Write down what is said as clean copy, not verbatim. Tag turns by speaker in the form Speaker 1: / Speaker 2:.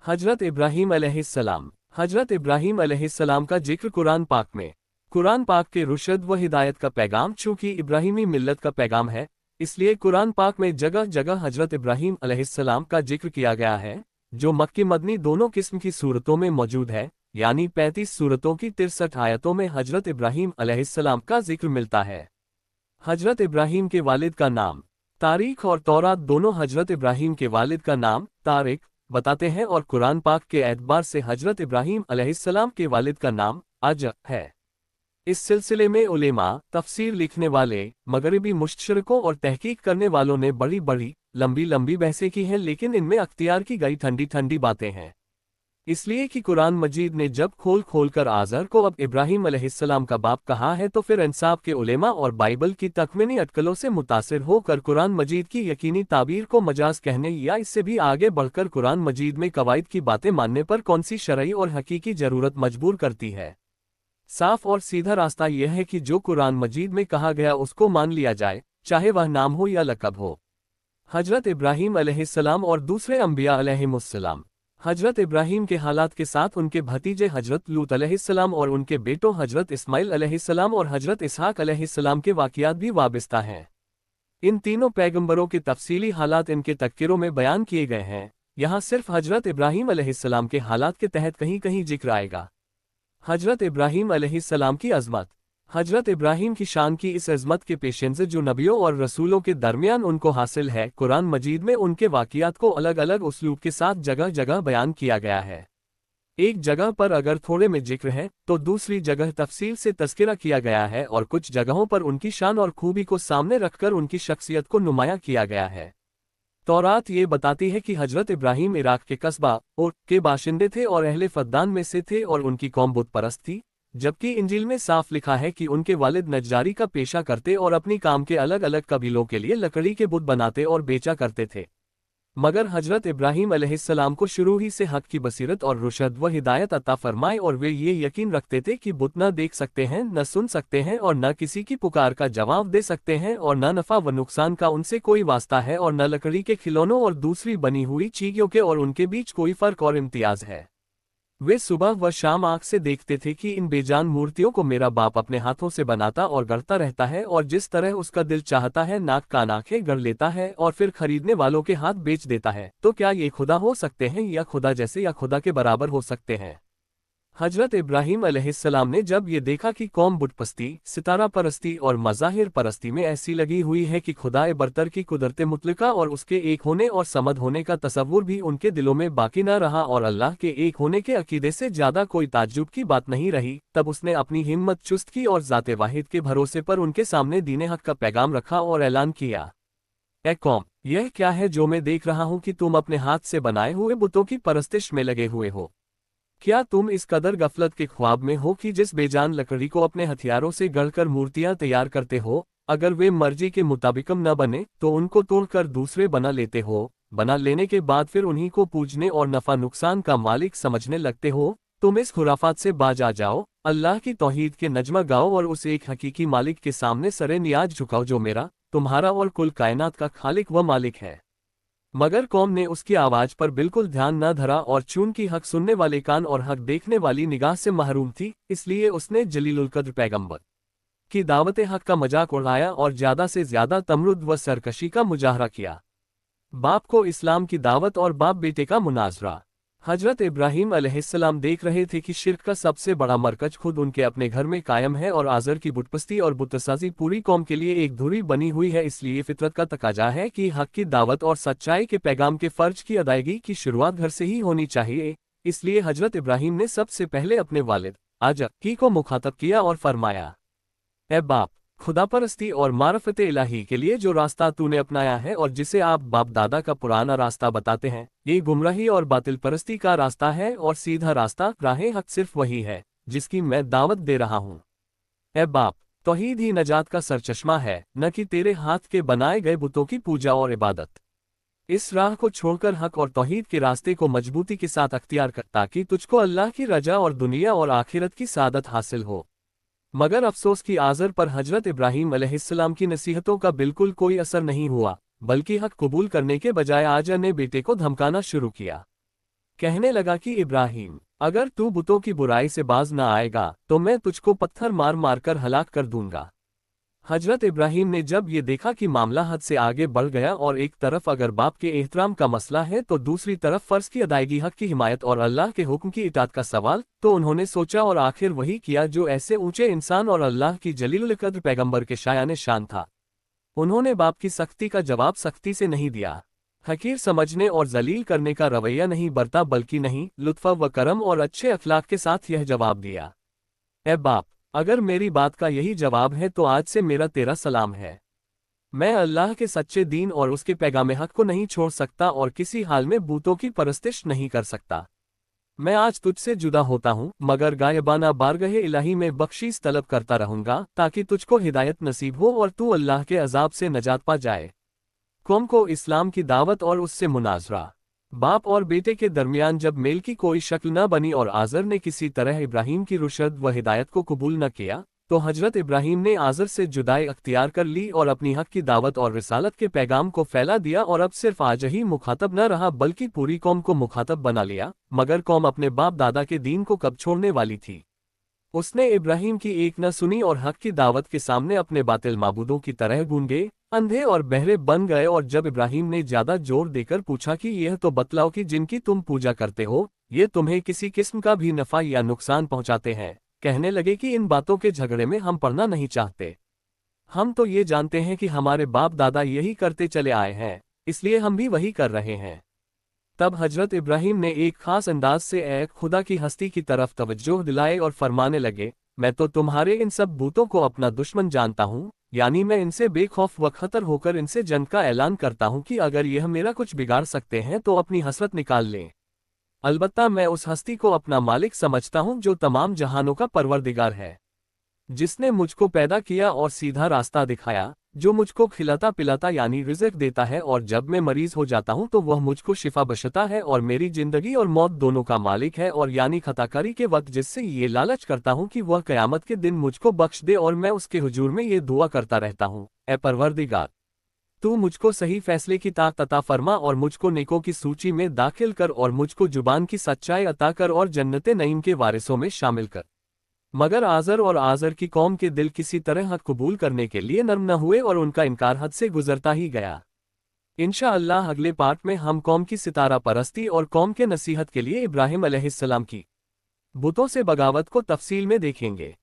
Speaker 1: हजरत इब्राहीम अलैहिस्सलाम। हजरत इब्राहीम अलैहिस्सलाम का जिक्र कुरान पाक में। कुरान पाक के रुशद व हिदायत का पैगाम चूँकि इब्राहीमी मिल्लत का पैगाम है, इसलिए कुरान पाक में जगह जगह हजरत इब्राहीम अलैहिस्सलाम का जिक्र किया गया है, जो मक्की मदनी दोनों किस्म की सूरतों में मौजूद है, यानी 35 सूरतों की 63 आयतों में हजरत इब्राहीम अलैहिस्सलाम का जिक्र मिलता है। हजरत इब्राहीम के वालिद का नाम। तारीख और तौरात दोनों हजरत इब्राहीम के वालिद का नाम तारिक बताते हैं और कुरान पाक के एतबार से हजरत इब्राहीम अलैहिस्सलाम के वालिद का नाम अज है। इस सिलसिले में उलेमा, तफसीर लिखने वाले, मगरिबी मुस्तशरिकों और तहकीक करने वालों ने बड़ी बड़ी लंबी लंबी बहसें की हैं, लेकिन इनमें अख्तियार की गई ठंडी ठंडी बातें हैं। इसलिए कि कुरान मजीद ने जब खोल खोल कर आज़र को अब इब्राहीम अलैहिस्सलाम का बाप कहा है, तो फिर इंसाफ के उलेमा और बाइबल की तकवीनी अटकलों से मुतासिर होकर कुरान मजीद की यकीनी ताबीर को मजाज कहने या इससे भी आगे बढ़कर कुरान मजीद में कवायद की बातें मानने पर कौन सी शरई और हकीकी ज़रूरत मजबूर करती है। साफ और सीधा रास्ता यह है कि जो कुरान मजीद में कहा गया उसको मान लिया जाए, चाहे वह नाम हो या लक़ब हो। हजरत इब्राहीम अलैहिस्सलाम और दूसरे अंबिया अलैहिमुस्सलाम। हजरत इब्राहीम के हालात के साथ उनके भतीजे हजरत लूत अलैहिस्सलाम और उनके बेटों हजरत इस्माइल अलैहिस्सलाम और हजरत इसहाक अलैहिस्सलाम के वाक़ियात भी वाबिस्ता हैं। इन तीनों पैगंबरों के तफसीली हालात इनके तज़किरों में बयान किए गए हैं। यहाँ सिर्फ हजरत इब्राहीम अलैहिस्सलाम के हालात के तहत कहीं कहीं जिक्र आएगा। हजरत इब्राहीम अलैहिस्सलाम की अज़मत। हजरत इब्राहीम की शान की इस अज़मत के पेशेंज़ जो नबियों और रसूलों के दरमियान उनको हासिल है, कुरान मजीद में उनके वाक़ियात को अलग अलग उसलूब के साथ जगह जगह बयान किया गया है। एक जगह पर अगर थोड़े में जिक्र है तो दूसरी जगह तफसील से तज़किरा किया गया है, और कुछ जगहों पर उनकी शान और खूबी को सामने रखकर उनकी शख्सियत को नुमायां किया गया है। तौरात ये बताती है कि हजरत इब्राहीम इराक के कस्बा और के बाशिंदे थे और अहले फद्दान में से थे और उनकी कौम बुत परस्त थी, जबकि इंजील में साफ लिखा है कि उनके वालिद नज्जारी का पेशा करते और अपनी काम के अलग अलग कबीलों के लिए लकड़ी के बुत बनाते और बेचा करते थे। मगर हजरत इब्राहीम अलैहिस्सलाम को शुरू ही से हक की बसीरत और रुशद व हिदायत अता फरमाए, और वे ये यकीन रखते थे कि बुत न देख सकते हैं, न सुन सकते हैं, और न किसी की पुकार का जवाब दे सकते हैं, और न नफ़ा व नुकसान का उनसे कोई वास्ता है, और न लकड़ी के खिलौनों और दूसरी बनी हुई चीज़ों के और उनके बीच कोई फ़र्क और इम्तियाज़ है। वे सुबह व शाम आँख से देखते थे कि इन बेजान मूर्तियों को मेरा बाप अपने हाथों से बनाता और गढ़ता रहता है, और जिस तरह उसका दिल चाहता है नाक कान आँखें गढ़ लेता है और फिर खरीदने वालों के हाथ बेच देता है। तो क्या ये खुदा हो सकते हैं, या खुदा जैसे या खुदा के बराबर हो सकते हैं? हजरत इब्राहीम अलैहिस्सलाम ने जब ये देखा कि कौम बुतपस्ती, सितारा परस्ती और मज़ाहिर परस्ती में ऐसी लगी हुई है कि खुदाए बरतर की कुदरत मुतलका और उसके एक होने और समद होने का तसव्वुर भी उनके दिलों में बाकी न रहा, और अल्लाह के एक होने के अकीदे से ज़्यादा कोई ताज्जुब की बात नहीं रही, तब उसने अपनी हिम्मत चुस्त की और ज़ाते वाहिद के भरोसे पर उनके सामने दीन हक का पैगाम रखा और ऐलान किया, ए कौम, यह क्या है जो मैं देख रहा हूँ कि तुम अपने हाथ से बनाए हुए बुतों की परस्तिश में लगे हुए हो? क्या तुम इस कदर गफलत के ख्वाब में हो कि जिस बेजान लकड़ी को अपने हथियारों से गढ़कर मूर्तियां तैयार करते हो, अगर वे मर्जी के मुताबिकम न बने तो उनको तोड़कर दूसरे बना लेते हो, बना लेने के बाद फिर उन्हीं को पूजने और नफा नुकसान का मालिक समझने लगते हो? तुम इस खुराफात से बाज आ जाओ, अल्लाह की तौहीद के नजमा गाओ और उस एक हकीकी मालिक के सामने सरे नियाज झुकाओ जो मेरा, तुम्हारा और कुल कायनात का खालिक व मालिक है। मगर कौम ने उसकी आवाज पर बिल्कुल ध्यान न धरा, और चूंकि हक सुनने वाले कान और हक देखने वाली निगाह से महरूम थी, इसलिए उसने जलीलुल कद्र पैगंबर की दावत हक का मजाक उड़ाया और ज्यादा से ज्यादा तमरुद व सरकशी का मुजाहरा किया। बाप को इस्लाम की दावत और बाप बेटे का मुनाजरा। हजरत इब्राहीम अलैहिस्सलाम देख रहे थे कि शिर्क का सबसे बड़ा मरकज खुद उनके अपने घर में कायम है, और आज़र की बुतपस्ती और बुतसाजी पूरी कौम के लिए एक धुरी बनी हुई है। इसलिए फितरत का तकाजा है कि हक की दावत और सच्चाई के पैगाम के फर्ज की अदायगी की शुरुआत घर से ही होनी चाहिए। इसलिए हजरत इब्राहीम ने सबसे पहले अपने वालिद अज की को मुखातब किया और फरमाया, ए बाप, खुदा परस्ती और मारफत इलाही के लिए जो रास्ता तूने अपनाया है और जिसे आप बाप दादा का पुराना रास्ता बताते हैं, ये गुमराही और बातिल परस्ती का रास्ता है, और सीधा रास्ता राहे हक सिर्फ वही है जिसकी मैं दावत दे रहा हूँ। ए बाप, तौहीद ही नजात का सरचश्मा है, न कि तेरे हाथ के बनाए गए बुतों की पूजा और इबादत। इस राह को छोड़कर हक और तौहीद के रास्ते को मजबूती के साथ अख्तियार कर, ताकि तुझको अल्लाह की रजा और दुनिया और आखिरत की सादत हासिल हो। मगर अफसोस की आज़र पर हजरत इब्राहीम अलैहिस्सलाम की नसीहतों का बिल्कुल कोई असर नहीं हुआ, बल्कि हक कबूल करने के बजाय आज़र ने बेटे को धमकाना शुरू किया। कहने लगा कि इब्राहिम, अगर तू बुतों की बुराई से बाज न आएगा तो मैं तुझको पत्थर मार मार कर हलाक कर दूंगा। हजरत इब्राहिम ने जब ये देखा कि मामला हद से आगे बढ़ गया और एक तरफ अगर बाप के एहतराम का मसला है तो दूसरी तरफ फर्ज की अदायगी, हक की हिमायत और अल्लाह के हुक्म की इताअत का सवाल, तो उन्होंने सोचा और आखिर वही किया जो ऐसे ऊंचे इंसान और अल्लाह की जलील कद्र पैगंबर के शायान शान था। उन्होंने बाप की सख्ती का जवाब सख्ती से नहीं दिया, हकीर समझने और जलील करने का रवैया नहीं बरता, बल्कि नहीं, लुत्फ व करम और अच्छे अखलाक के साथ यह जवाब दिया, ए बाप, अगर मेरी बात का यही जवाब है तो आज से मेरा तेरा सलाम है। मैं अल्लाह के सच्चे दीन और उसके पैगाम हक को नहीं छोड़ सकता और किसी हाल में बूतों की परस्तिश नहीं कर सकता। मैं आज तुझसे जुदा होता हूँ, मगर गायबाना बारगहे इलाही में बख्शीश तलब करता रहूंगा ताकि तुझको हिदायत नसीब हो और तू अल्लाह के अजाब से नजात पा जाए। कौम को इस्लाम की दावत और उससे मुनाजरा। बाप और बेटे के दरमियान जब मेल की कोई शक्ल न बनी और आज़र ने किसी तरह इब्राहिम की रुशद व हिदायत को कबूल न किया, तो हजरत इब्राहिम ने आज़र से जुदाई अख्तियार कर ली और अपनी हक की दावत और रिसालत के पैगाम को फैला दिया और अब सिर्फ आज ही मुखातब न रहा बल्कि पूरी कौम को मुखातब बना लिया। मगर कौम अपने बाप दादा के दीन को कब छोड़ने वाली थी? उसने इब्राहिम की एक न सुनी और हक की दावत के सामने अपने बातिल माबूदों की तरह गूंगे, अंधे और बहरे बन गए। और जब इब्राहिम ने ज्यादा जोर देकर पूछा कि यह तो बतलाओ कि जिनकी तुम पूजा करते हो, ये तुम्हें किसी किस्म का भी नफा या नुकसान पहुंचाते हैं, कहने लगे कि इन बातों के झगड़े में हम पड़ना नहीं चाहते। हम तो ये जानते हैं कि हमारे बाप दादा यही करते चले आए हैं, इसलिए हम भी वही कर रहे हैं। तब हजरत इब्राहिम ने एक खास अंदाज से एक खुदा की हस्ती की तरफ तवज्जो दिलाए और फरमाने लगे, मैं तो तुम्हारे इन सब बूतों को अपना दुश्मन जानता हूँ, यानी मैं इनसे बेखौफ व खतर होकर इनसे जंग का ऐलान करता हूँ कि अगर यह मेरा कुछ बिगाड़ सकते हैं तो अपनी हसरत निकाल लें। अलबत्ता मैं उस हस्ती को अपना मालिक समझता हूँ जो तमाम जहानों का परवरदिगार है, जिसने मुझको पैदा किया और सीधा रास्ता दिखाया, जो मुझको खिलाता पिलाता यानी रिज़्क देता है, और जब मैं मरीज हो जाता हूँ तो वह मुझको शिफा बख्शता है, और मेरी जिंदगी और मौत दोनों का मालिक है, और यानी खताकारी के वक्त जिससे ये लालच करता हूँ कि वह क़यामत के दिन मुझको बख्श दे, और मैं उसके हुजूर में ये दुआ करता रहता हूँ, ए परवरदिगार, तू मुझको सही फैसले की ताकत अता फरमा और मुझको नेकों की सूची में दाखिल कर और मुझको जुबान की सच्चाई अता कर और जन्नत नईम के वारिसों में शामिल कर। मगर आज़र और आज़र की कौम के दिल किसी तरह हक कबूल करने के लिए नर्म न हुए और उनका इनकार हद से गुजरता ही गया। इंशाअल्लाह अगले पार्ट में हम कौम की सितारा परस्ती और कौम के नसीहत के लिए इब्राहिम अलैहिस्सलाम की बुतों से बगावत को तफसील में देखेंगे।